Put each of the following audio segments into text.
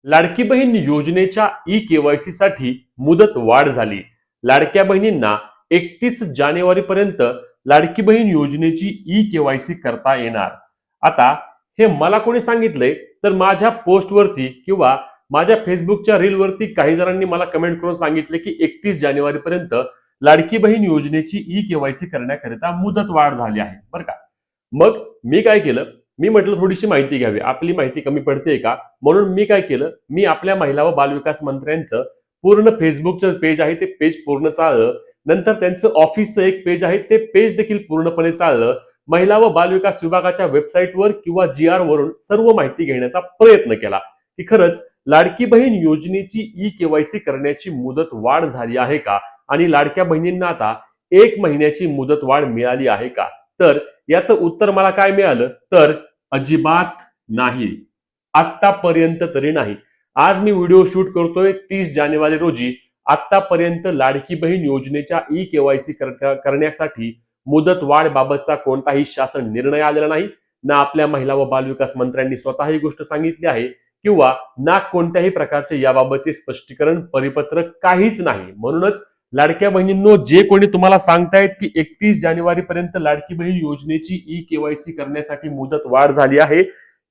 लाडकी बहीण योजनेच्या ई-केवायसी साठी मुदत वाढ झाली. लाडक्या बहिणींना 31 जानेवारी पर्यंत लाडकी बहीण योजनेची ई-केवायसी करता येणार. आता हे मला कोणी सांगितलंय तर माझ्या पोस्टवरती किंवा माझ्या फेसबुकच्या रीलवरती काही जणांनी मला कमेंट करून सांगितले की 31 जानेवारी पर्यंत लाडकी बहीण योजनेची ई-केवायसी करण्याकरिता मुदत वाढ झाली आहे, बरं का. मग मी काय केलं, मी म्हटलं थोडीशी माहिती घ्यावी, आपली माहिती कमी पडते का, म्हणून मी काय केलं, मी आपल्या महिला व बालविकास मंत्र्यांचं पूर्ण फेसबुकचं पेज आहे ते पेज पूर्ण चाळलं. नंतर त्यांचं ऑफिसचं एक पेज आहे ते पेज देखील पूर्णपणे चाळलं. महिला व बालविकास विभागाच्या वेबसाईटवर किंवा GR वरून सर्व माहिती घेण्याचा प्रयत्न केला की खरंच लाडकी बहीण योजनेची ई-केवायसी करण्याची मुदत वाढ झाली आहे का आणि लाडक्या बहिणींना आता 1 महिन्याची मुदत वाढ मिळाली आहे का. तर याचं उत्तर मला काय मिळालं तर अजिबात नाही, आतापर्यंत तरी नाही. आज मी व्हिडिओ शूट करतोय 30 जानेवारी रोजी. आतापर्यंत लाडकी बहीण योजनेच्या ई-केवायसी करण्यासाठी मुदत वाढ बाबतचा कोणताही शासन निर्णय आलेला नाही. ना आपल्या महिला व बालविकास मंत्र्यांनी स्वतः ही गोष्ट सांगितली आहे किंवा ना कोणत्याही प्रकारचे याबाबतचे स्पष्टीकरण परिपत्रक काहीच नाही. म्हणूनच लाडक्या बहिणींनो, जे कोणी तुम्हाला सांगतायत की 31 जानेवारी पर्यंत लाडकी बहीण योजनेची ई-केवायसी करण्यासाठी मुदत वाढ झाली आहे,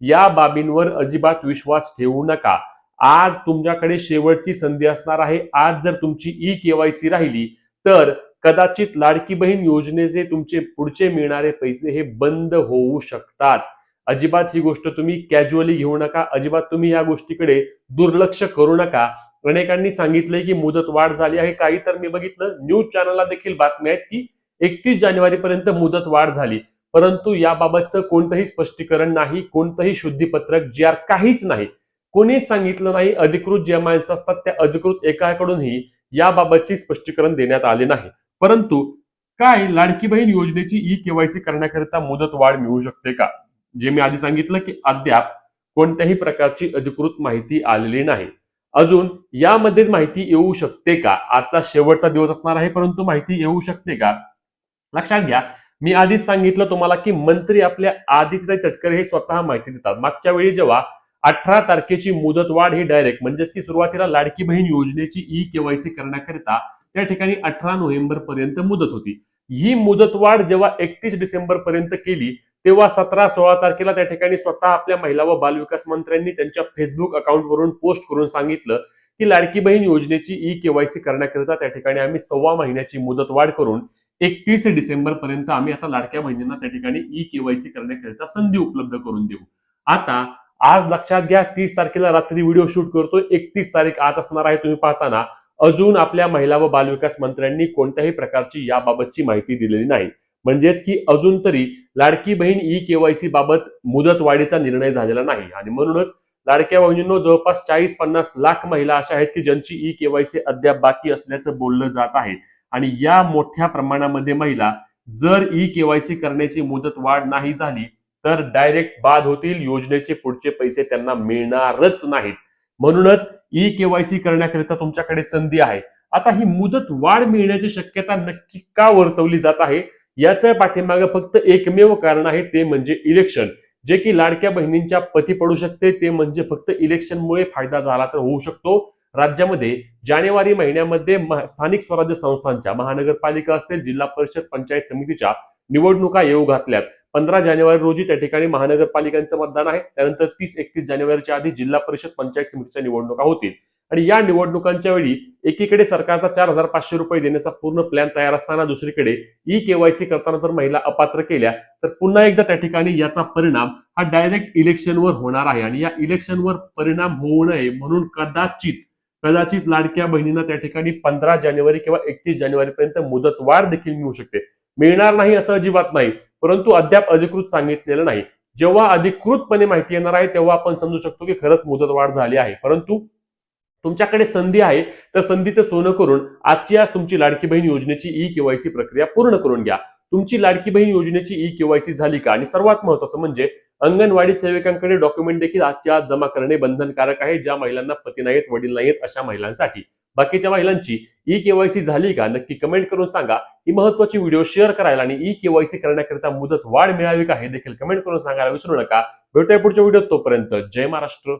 या बाबींवर अजिबात विश्वास ठेवू नका. आज तुमच्याकडे शेवटची संधी असणार आहे. आज जर तुमची ई-केवायसी राहिली तर कदाचित लाडकी बहीण योजनेचे तुमचे पुढचे मिळणारे पैसे हे बंद होऊ शकतात. अजिबात ही गोष्ट तुम्ही कॅज्युअली घेऊ नका. अजिबात तुम्ही या गोष्टीकडे दुर्लक्ष करू नका. अनेकांनी सांगितलंय की मुदत वाढ झाली आहे. काही तर मी बघितलं न्यूज चॅनलला देखील बातम्या आहेत की 31 जानेवारी पर्यंत मुदत वाढ झाली, परंतु याबाबतचं कोणतंही स्पष्टीकरण नाही, कोणतंही शुद्धीपत्रक GR काहीच नाही. कोणीच सांगितलं नाही. अधिकृत जे माणसं असतात त्या अधिकृत एकाकडूनही याबाबतचे स्पष्टीकरण देण्यात आले नाही. परंतु काय लाडकी बहीण योजनेची ई-केवायसी करण्याकरिता मुदत वाढ मिळू शकते का, जे मी आधी सांगितलं की अद्याप कोणत्याही प्रकारची अधिकृत माहिती आलेली नाही. अजून यामध्ये माहिती येऊ शकते का, आजचा शेवटचा दिवस असणार आहे परंतु माहिती येऊ शकते का. लक्षात घ्या, मी आधीच सांगितलं तुम्हाला की मंत्री आपल्या आदित्यताई तटकरे हे स्वतः माहिती देतात. मागच्या वेळी जेव्हा 18 तारखेची मुदत वाढ ही डायरेक्ट म्हणजेच की सुरुवातीला लाडकी बहीण योजनेची ई-केवायसी करण्याकरिता त्या ठिकाणी 18 नोव्हेंबर पर्यंत मुदत होती. ही मुदत वाढ जेव्हा 31 डिसेंबर पर्यंत केली तेव्हा 17-16 तारखेला त्या ठिकाणी स्वतः आपल्या महिला व बालविकास मंत्र्यांनी त्यांच्या फेसबुक अकाउंटवरून पोस्ट करून सांगितलं की लाडकी बहीण योजनेची ई-केवायसी करण्याकरिता त्या ठिकाणी आम्ही 1.25 महिन्याची मुदत वाढ करून 31 डिसेंबर पर्यंत आम्ही आता लाडक्या बहिणींना त्या ठिकाणी ई-केवायसी करण्याकरिता संधी उपलब्ध करून देऊ. आता आज लक्षात घ्या, 30 तारखेला रात्री व्हिडिओ शूट करतोय, 31 तारीख आज असणार आहे. तुम्ही पाहताना अजून आपल्या महिला व बालविकास मंत्र्यांनी कोणत्याही प्रकारची याबाबतची माहिती दिलेली नाही. म्हणजेच की अजून तरी लाडकी बहीण ई-केवायसी बाबत मुदत वाढीचा निर्णय झालेला नाही. आणि म्हणूनच लाडक्या बहिणींनो, जवळपास 40-50 लाख महिला अशा आहेत की ज्यांची ई-केवायसी अद्याप बाकी असल्याचं बोललं जात आहे. आणि या मोठ्या प्रमाणामध्ये महिला जर ई-केवायसी करण्याची मुदत वाढ नाही झाली तर डायरेक्ट बाद होतील. योजनेचे पुढचे पैसे त्यांना मिळणारच नाहीत. म्हणूनच ई-केवायसी करण्याकरिता तुमच्याकडे संधी आहे. आता ही मुदत वाढ मिळण्याची शक्यता नक्की का वर्तवली जात आहे, याच्या पाठीमागे फक्त एकमेव कारण आहे, ते म्हणजे इलेक्शन. जे की लाडक्या बहिणींच्या पती पडू शकते. ते म्हणजे फक्त इलेक्शनमुळे फायदा झाला तर होऊ शकतो. राज्यामध्ये जानेवारी महिन्यामध्ये स्थानिक स्वराज्य संस्थांच्या, महानगरपालिका असतील, जिल्हा परिषद, पंचायत समितीच्या निवडणुका येऊ घातल्यात. 15 जानेवारी रोजी त्या ठिकाणी महानगरपालिकांचं मतदान आहे. त्यानंतर 30-31 जानेवारीच्या आधी जिल्हा परिषद, पंचायत समितीच्या निवडणुका होतील. आणि या निवडणुकांच्या वेळी एकीकडे सरकारचा 4,500 रुपये देण्याचा पूर्ण प्लॅन तयार असताना दुसरीकडे ई-केवायसी करताना जर महिला अपात्र केल्या तर पुन्हा एकदा त्या ठिकाणी याचा परिणाम हा डायरेक्ट इलेक्शनवर होणार आहे. आणि या इलेक्शनवर परिणाम होऊ नये म्हणून कदाचित लाडक्या बहिणींना त्या ठिकाणी 15 जानेवारी किंवा 31 जानेवारी पर्यंत मुदत वाढ देखील मिळू शकते. मिळणार नाही असं अजिबात नाही, परंतु अद्याप अधिकृत सांगितलेलं नाही. जेव्हा अधिकृतपणे माहिती येणार आहे तेव्हा आपण समजू शकतो की खरंच मुदत वाढ झाली आहे. परंतु तुमच्याकडे संधी आहे तर संधीचं सोनं करून आजची आज तुमची लाडकी बहीण योजनेची ई-केवायसी प्रक्रिया पूर्ण करून घ्या. तुमची लाडकी बहीण योजनेची ई-केवायसी झाली का, आणि सर्वात महत्त्वाचं म्हणजे अंगणवाडी सेविकांकडे डॉक्युमेंट देखील आजची आज जमा करणे बंधनकारक आहे, ज्या महिलांना पती नाहीत, वडील नाहीत अशा महिलांसाठी. बाकीच्या महिलांची ई-केवायसी झाली का नक्की कमेंट करून सांगा. ही महत्त्वाची व्हिडिओ शेअर करायला आणि ई-केवायसी करण्याकरिता मुदत वाढ मिळावी का हे देखील कमेंट करून सांगायला विसरू नका. भेटूया पुढच्या व्हिडिओत. तोपर्यंत जय महाराष्ट्र.